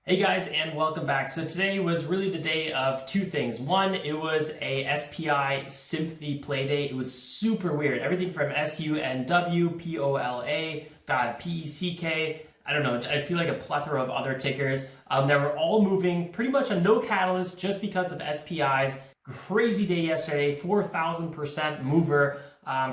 Hey guys, and welcome back. So today was really the day of two things. One, it was a SPI sympathy play day. It was super weird. Everything from SUNW, POLA, got PECK. I don't know. I feel like a plethora of other tickers that were all moving pretty much on no catalyst just because of SPI's crazy day yesterday, 4,000% mover.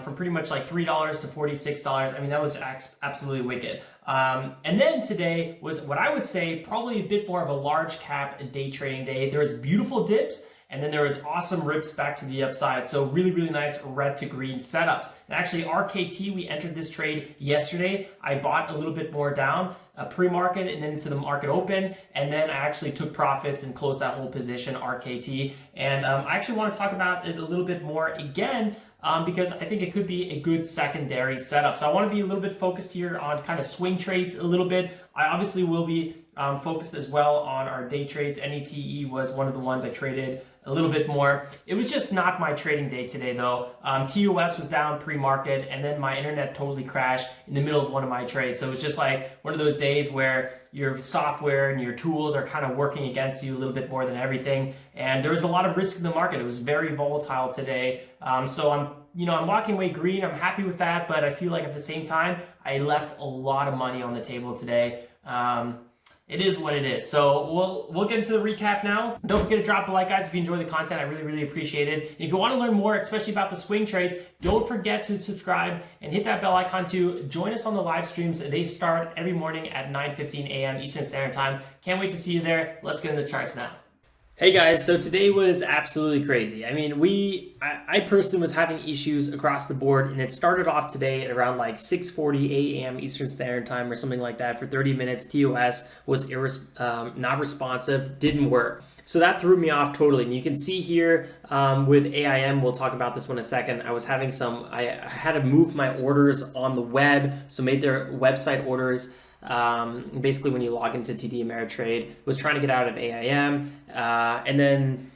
From pretty much like $3 to $46. I mean, that was absolutely wicked. And then today was what I would say probably a bit more of a large cap day trading day. There was beautiful dips, and then there was awesome rips back to the upside. So really, really nice red to green setups. And actually RKT, we entered this trade yesterday. I bought a little bit more down pre-market and then to the market open. And then I actually took profits and closed that whole position, RKT. And I actually want to talk about it a little bit more again, because I think it could be a good secondary setup. So I want to be a little bit focused here on kind of swing trades a little bit. I obviously will be focused as well on our day trades. NETE was one of the ones I traded a little bit more. It was just not my trading day today though. TOS was down pre-market, and then my internet totally crashed in the middle of one of my trades. So it was just like one of those days where your software and your tools are kind of working against you a little bit more than everything. And there was a lot of risk in the market. It was very volatile today. So I'm walking away green. I'm happy with that, but I feel like at the same time, I left a lot of money on the table today. It is what it is. So we'll get into the recap now. Don't forget to drop a like, guys, if you enjoy the content. I really, really appreciate it. And if you want to learn more, especially about the swing trades, don't forget to subscribe and hit that bell icon to join us on the live streams. They start every morning at 9:15 a.m. Eastern Standard Time. Can't wait to see you there. Let's get into the charts now. Hey guys, so today was absolutely crazy. I mean, I personally was having issues across the board, and it started off today at around like 6:40 a.m. Eastern Standard Time or something like that for 30 minutes. TOS was not responsive, didn't work. So that threw me off totally. And you can see here with AIM, we'll talk about this one in a second. I was having I had to move my orders on the web, so made their website orders. Basically when you log into TD Ameritrade, was trying to get out of AIM, and then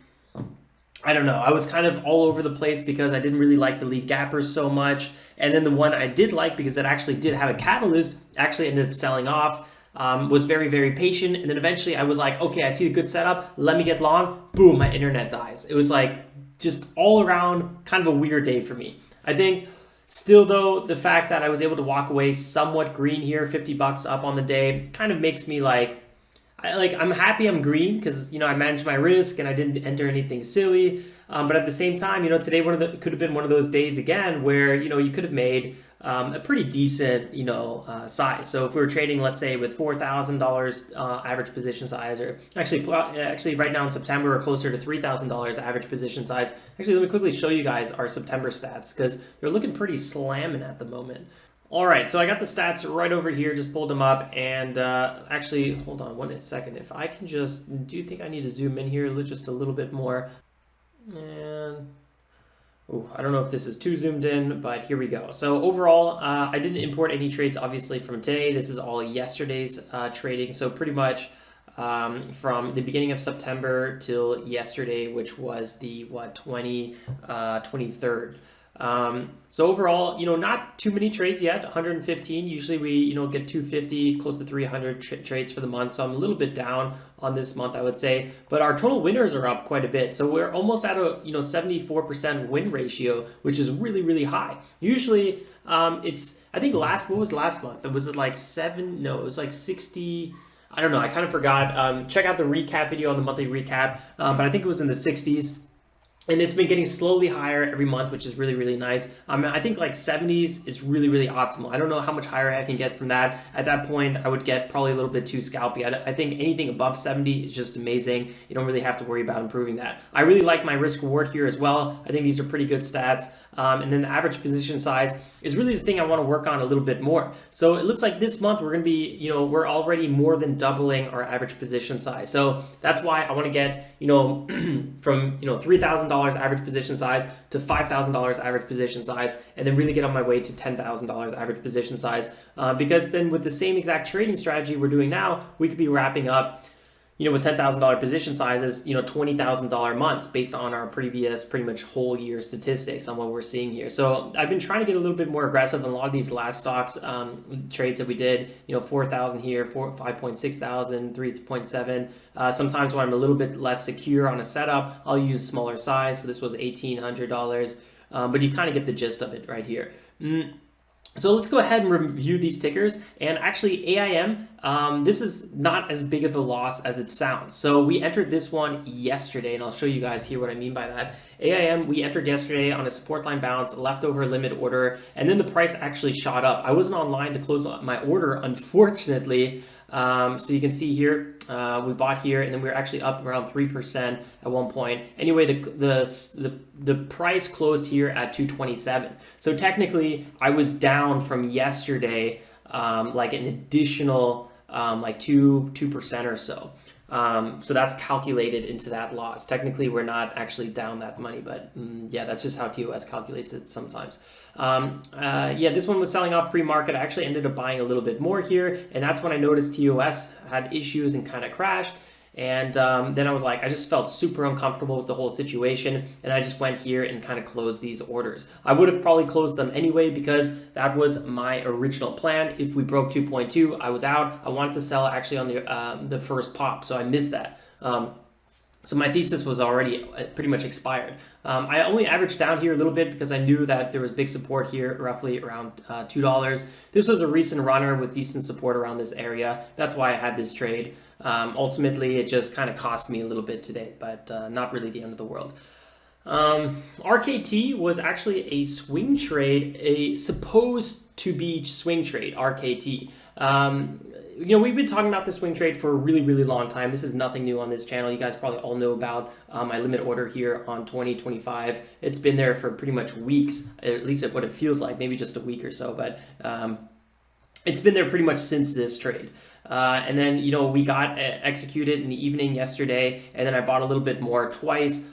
I don't know, I was kind of all over the place because I didn't really like the lead gappers so much, and then the one I did like because it actually did have a catalyst actually ended up selling off. Was very, very patient, and then eventually I was like, okay, I see a good setup, let me get long. Boom, my internet dies. It was like just all around kind of a weird day for me. I think still though, the fact that I was able to walk away somewhat green here, $50 up on the day, kind of makes me I'm happy I'm green because, I managed my risk and I didn't enter anything silly. But at the same time, today could have been one of those days again where, you could have made a pretty decent, size. So if we were trading, let's say with $4,000 average position size, or actually right now in September, we're closer to $3,000 average position size. Actually, let me quickly show you guys our September stats because they're looking pretty slamming at the moment. All right, so I got the stats right over here, just pulled them up, and actually, hold on one second. If I can do you think I need to zoom in here just a little bit more? And I don't know if this is too zoomed in, but here we go. So overall, I didn't import any trades, obviously, from today. This is all yesterday's trading. So pretty much from the beginning of September till yesterday, which was the 23rd. So overall, not too many trades yet, 115. Usually we, get 250, close to 300 trades for the month. So I'm a little bit down on this month, I would say, but our total winners are up quite a bit. So we're almost at a, 74% win ratio, which is really, really high. Usually, I think what was last month? Was it like 7? No, it was like 60. I don't know. I kind of forgot. Check out the recap video on the monthly recap. But I think it was in the 60s. And it's been getting slowly higher every month, which is really, really nice. I think like 70s is really, really optimal. I don't know how much higher I can get from that. At that point, I would get probably a little bit too scalpy. I think anything above 70 is just amazing. You don't really have to worry about improving that. I really like my risk reward here as well. I think these are pretty good stats. And then the average position size is really the thing I want to work on a little bit more. So it looks like this month we're going to be, we're already more than doubling our average position size. So that's why I want to get, from, $3,000 average position size to $5,000 average position size, and then really get on my way to $10,000 average position size. Because then with the same exact trading strategy we're doing now, we could be wrapping up with $10,000 position sizes, $20,000 months based on our previous pretty much whole year statistics on what we're seeing here. So I've been trying to get a little bit more aggressive on a lot of these last stocks trades that we did, 4,000 here, 5.6 thousand, 3.7. Sometimes when I'm a little bit less secure on a setup, I'll use smaller size. So this was $1,800, but you kind of get the gist of it right here. So let's go ahead and review these tickers. And actually AIM, this is not as big of a loss as it sounds. So we entered this one yesterday, and I'll show you guys here what I mean by that. AIM, we entered yesterday on a support line bounce, leftover limit order, and then the price actually shot up. I wasn't online to close my order, unfortunately. So you can see here, we bought here, and then we were actually up around 3% at one point. Anyway, the price closed here at 227. So technically, I was down from yesterday, like an additional like 2% or so. So that's calculated into that loss. Technically, we're not actually down that money, but yeah, that's just how TOS calculates it sometimes. Yeah, this one was selling off pre-market. I actually ended up buying a little bit more here, and that's when I noticed TOS had issues and kind of crashed. And then I was like, I just felt super uncomfortable with the whole situation, and I just went here and kind of closed these orders. I would have probably closed them anyway because that was my original plan. If we broke 2.2, I was out. I wanted to sell actually on the first pop, so I missed that. So my thesis was already pretty much expired. I only averaged down here a little bit because I knew that there was big support here, roughly around $2. This was a recent runner with decent support around this area. That's why I had this trade. Ultimately, it just kind of cost me a little bit today, but not really the end of the world. RKT was actually a swing trade, a supposed to be swing trade, RKT. We've been talking about the swing trade for a really, really long time. This is nothing new on this channel. You guys probably all know about my limit order here on 2025. It's been there for pretty much weeks, at least what it feels like, maybe just a week or so, but it's been there pretty much since this trade. And then, we got executed in the evening yesterday, and then I bought a little bit more twice,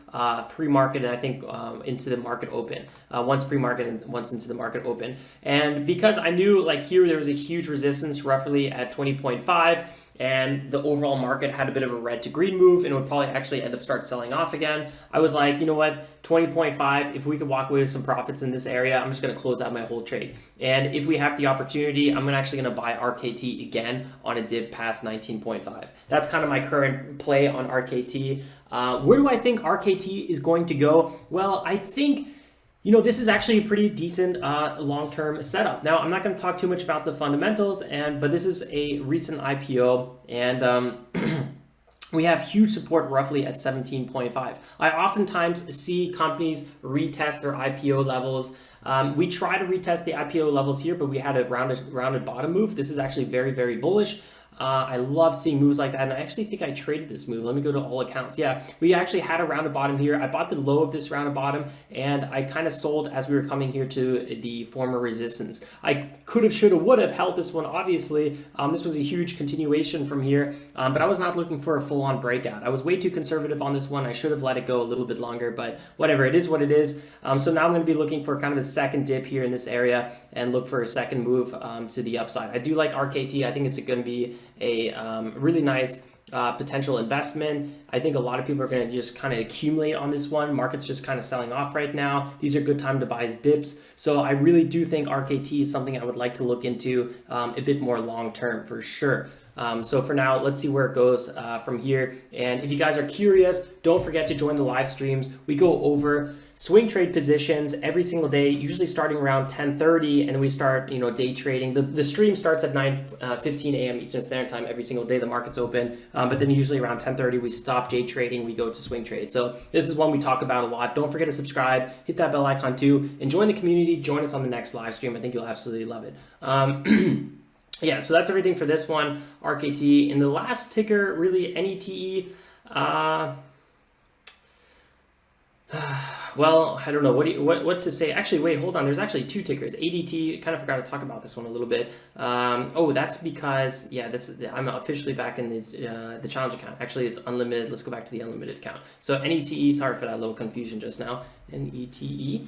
pre-market, and I think into the market open. Once pre-market and once into the market open. And because I knew like here there was a huge resistance roughly at 20.5, and the overall market had a bit of a red to green move and would probably actually end up start selling off again, I was like, you know what, 20.5, if we could walk away with some profits in this area, I'm just going to close out my whole trade. And if we have the opportunity, I'm actually going to buy RKT again on a dip past 19.5. That's kind of my current play on RKT. Where do I think RKT is going to go? Well, I think this is actually a pretty decent long-term setup. Now, I'm not going to talk too much about the fundamentals, but this is a recent IPO, and we have huge support roughly at 17.5. I oftentimes see companies retest their IPO levels. We try to retest the IPO levels here, but we had a rounded bottom move. This is actually very, very bullish. I love seeing moves like that, and I actually think I traded this move. Let me go to all accounts. Yeah, we actually had a rounded bottom here. I bought the low of this rounded bottom, and I kind of sold as we were coming here to the former resistance. I could have, should have, would have held this one, obviously. This was a huge continuation from here, but I was not looking for a full-on breakout. I was way too conservative on this one. I should have let it go a little bit longer, but whatever, it is what it is. So now I'm going to be looking for kind of a second dip here in this area and look for a second move to the upside. I do like RKT. I think it's going to be a really nice potential investment. I think a lot of people are going to just kind of accumulate on this one. Market's just kind of selling off right now. These are good time to buy as dips. So I really do think RKT is something I would like to look into a bit more long term for sure. So for now, let's see where it goes from here. And if you guys are curious, don't forget to join the live streams. We go over swing trade positions every single day, usually starting around 10:30, and we start, day trading. The stream starts at 9:15 a.m. Eastern Standard Time every single day. The market's open, but then usually around 10:30 we stop day trading. We go to swing trade. So this is one we talk about a lot. Don't forget to subscribe, hit that bell icon too, and join the community. Join us on the next live stream. I think you'll absolutely love it. Yeah, so that's everything for this one, RKT. And the last ticker, really, NETE. Well, I don't know what to say. Actually, wait, hold on. There's actually two tickers. ADT. Kind of forgot to talk about this one a little bit. Oh, that's because I'm officially back in the challenge account. Actually, it's unlimited. Let's go back to the unlimited account. So NETE. Sorry for that little confusion just now. NETE.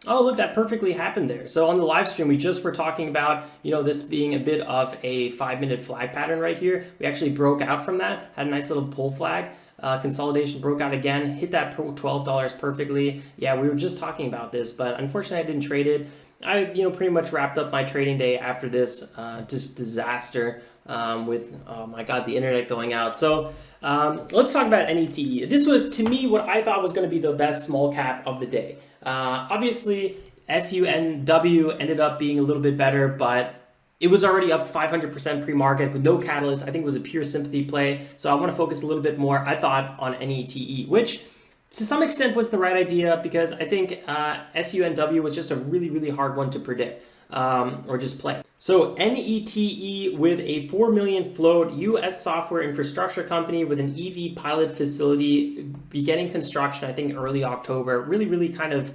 Oh, look, that perfectly happened there. So on the live stream, we just were talking about, this being a bit of a 5-minute flag pattern right here. We actually broke out from that, had a nice little pull flag. Consolidation broke out again, hit that $12 perfectly. Yeah, we were just talking about this, but unfortunately I didn't trade it. I, pretty much wrapped up my trading day after this just disaster with, oh my God, the internet going out. So let's talk about NETE. This was, to me, what I thought was going to be the best small cap of the day. Obviously, SUNW ended up being a little bit better, but it was already up 500% pre-market with no catalyst. I think it was a pure sympathy play. So I want to focus a little bit more, I thought, on NETE, which to some extent was the right idea because I think SUNW was just a really, really hard one to predict or just play. So NETE with a 4 million float US software infrastructure company with an EV pilot facility beginning construction, I think early October, really, really kind of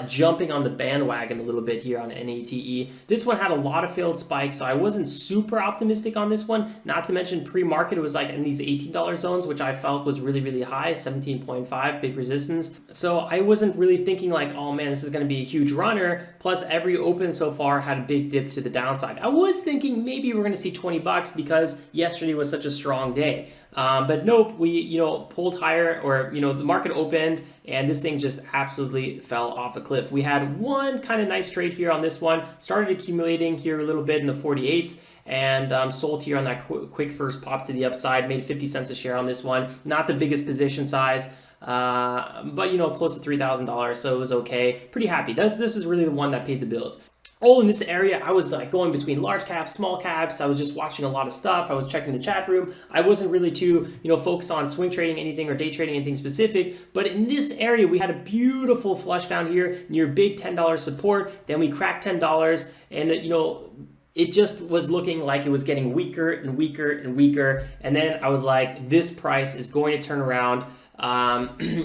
jumping on the bandwagon a little bit here on NETE. This one had a lot of failed spikes, so I wasn't super optimistic on this one. Not to mention pre-market, it was like in these $18 zones, which I felt was really, really high, 17.5, big resistance. So I wasn't really thinking like, oh man, this is going to be a huge runner. Plus every open so far had a big dip to the downside. I was thinking maybe we're going to see 20 bucks because yesterday was such a strong day. But nope, we, pulled higher or, the market opened and this thing just absolutely fell off a cliff. We had one kind of nice trade here on this one, started accumulating here a little bit in the 48s and sold here on that quick first pop to the upside, made 50 cents a share on this one. Not the biggest position size, but, close to $3,000, so it was okay. Pretty happy. This is really the one that paid the bills. All in this area, I was like going between large caps, small caps. I was just watching a lot of stuff. I was checking the chat room. I wasn't really too, focused on swing trading anything or day trading anything specific. But in this area, we had a beautiful flush down here near big $10 support. Then we cracked $10 and, it just was looking like it was getting weaker and weaker and weaker. And then I was like, this price is going to turn around.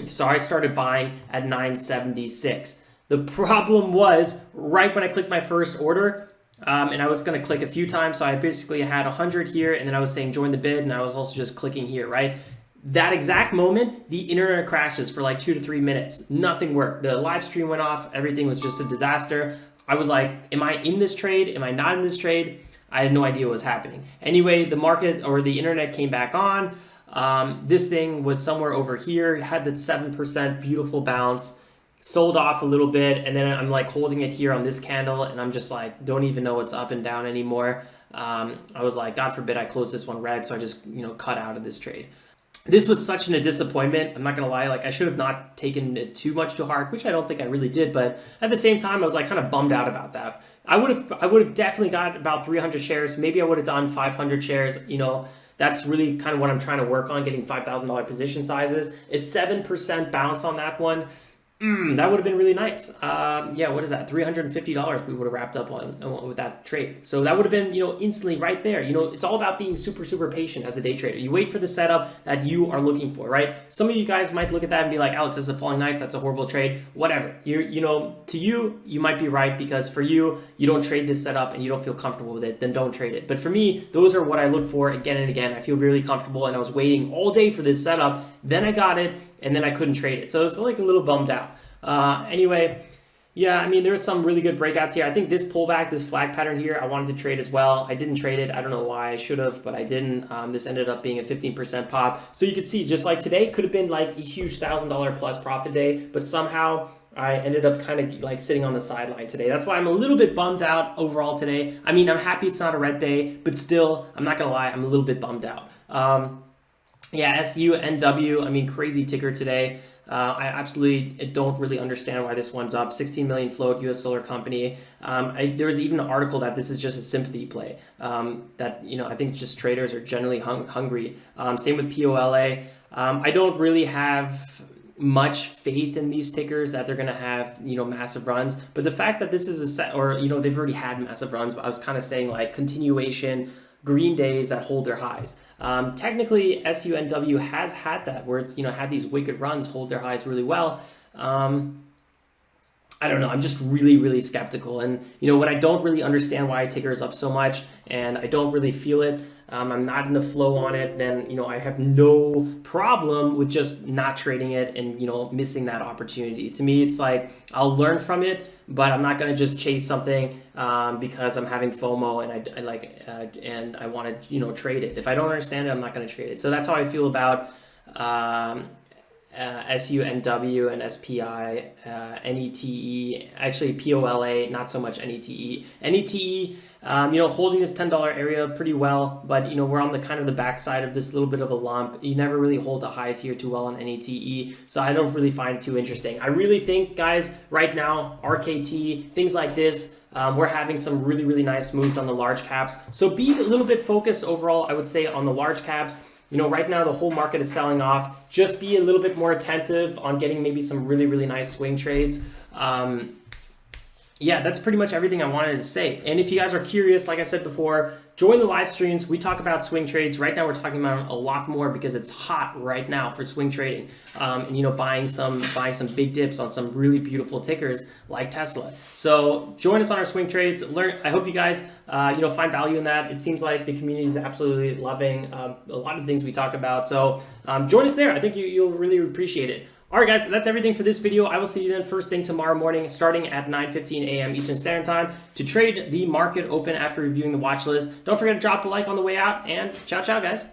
So I started buying at 976. The problem was right when I clicked my first order, and I was going to click a few times. So I basically had 100 here, and then I was saying join the bid, and I was also just clicking here, right? That exact moment, the internet crashes for like 2 to 3 minutes. Nothing worked. The live stream went off. Everything was just a disaster. I was like, am I in this trade? Am I not in this trade? I had no idea what was happening. Anyway, the market or the internet came back on. This thing was somewhere over here, had that 7% beautiful bounce. Sold off a little bit, and then I'm like holding it here on this candle, and I'm just like, don't even know what's up and down anymore. I was like, God forbid I close this one red, so I just, cut out of this trade. This was such a disappointment. I'm not gonna lie, like I should have not taken it too much to heart, which I don't think I really did, but at the same time, I was like kind of bummed out about that. I would have definitely got about 300 shares. Maybe I would have done 500 shares, That's really kind of what I'm trying to work on, getting $5,000 position sizes. A 7% bounce on that one. That would have been really nice. Yeah, what is that? $350 we would have wrapped up on with that trade. So that would have been, instantly right there. It's all about being super, super patient as a day trader. You wait for the setup that you are looking for, right? Some of you guys might look at that and be like, Alex, that's a falling knife. That's a horrible trade. Whatever. To you might be right because for you don't trade this setup and you don't feel comfortable with it, then don't trade it. But for me, those are what I look for again and again. I feel really comfortable and I was waiting all day for this setup. Then I got it. And then I couldn't trade it. So it's like a little bummed out. Anyway, yeah, I mean, there were some really good breakouts here. I think this pullback, this flag pattern here, I wanted to trade as well. I didn't trade it. I don't know why I should have, but I didn't. This ended up being a 15% pop. So you could see, just like today, could have been like a huge $1,000 plus profit day, but somehow I ended up kind of like sitting on the sideline today. That's why I'm a little bit bummed out overall today. I mean, I'm happy it's not a red day, but still, I'm not going to lie, I'm a little bit bummed out. Yeah, SUNW, I mean, crazy ticker today. I absolutely don't really understand why this one's up. 16 million float, U.S. solar company. There was even an article that this is just a sympathy play. That, I think just traders are generally hungry. Same with POLA. I don't really have much faith in these tickers that they're going to have, massive runs. But the fact that this is a set, or, they've already had massive runs, but I was kind of saying like continuation, green days that hold their highs. Technically, SUNW has had that, where it's, had these wicked runs hold their highs really well. I don't know. I'm just really, really skeptical. And, when I don't really understand why a ticker is up so much and I don't really feel it, I'm not in the flow on it, then I have no problem with just not trading it and missing that opportunity. To me, it's like I'll learn from it, but I'm not going to just chase something because I'm having FOMO and I want to trade it. If I don't understand it, I'm not going to trade it. So that's how I feel about SUNW and SPI, NETE, actually POLA, not so much NETE. NETE, holding this $10 area pretty well, but we're on the kind of the backside of this little bit of a lump. You never really hold the highs here too well on NETE, so I don't really find it too interesting. I really think, guys, right now, RKT, things like this, we're having some really, really nice moves on the large caps. So be a little bit focused overall, I would say, on the large caps. Right now the whole market is selling off. Just be a little bit more attentive on getting maybe some really, really nice swing trades. Yeah, that's pretty much everything I wanted to say. And if you guys are curious, like I said before, join the live streams. We talk about swing trades. Right now we're talking about a lot more because it's hot right now for swing trading. And buying some big dips on some really beautiful tickers like Tesla. So join us on our swing trades. Learn. I hope you guys find value in that. It seems like the community is absolutely loving a lot of things we talk about. So join us there. I think you'll really appreciate it. All right, guys, that's everything for this video. I will see you then first thing tomorrow morning, starting at 9:15 a.m. Eastern Standard Time to trade the market open after reviewing the watch list. Don't forget to drop a like on the way out, and ciao, ciao, guys.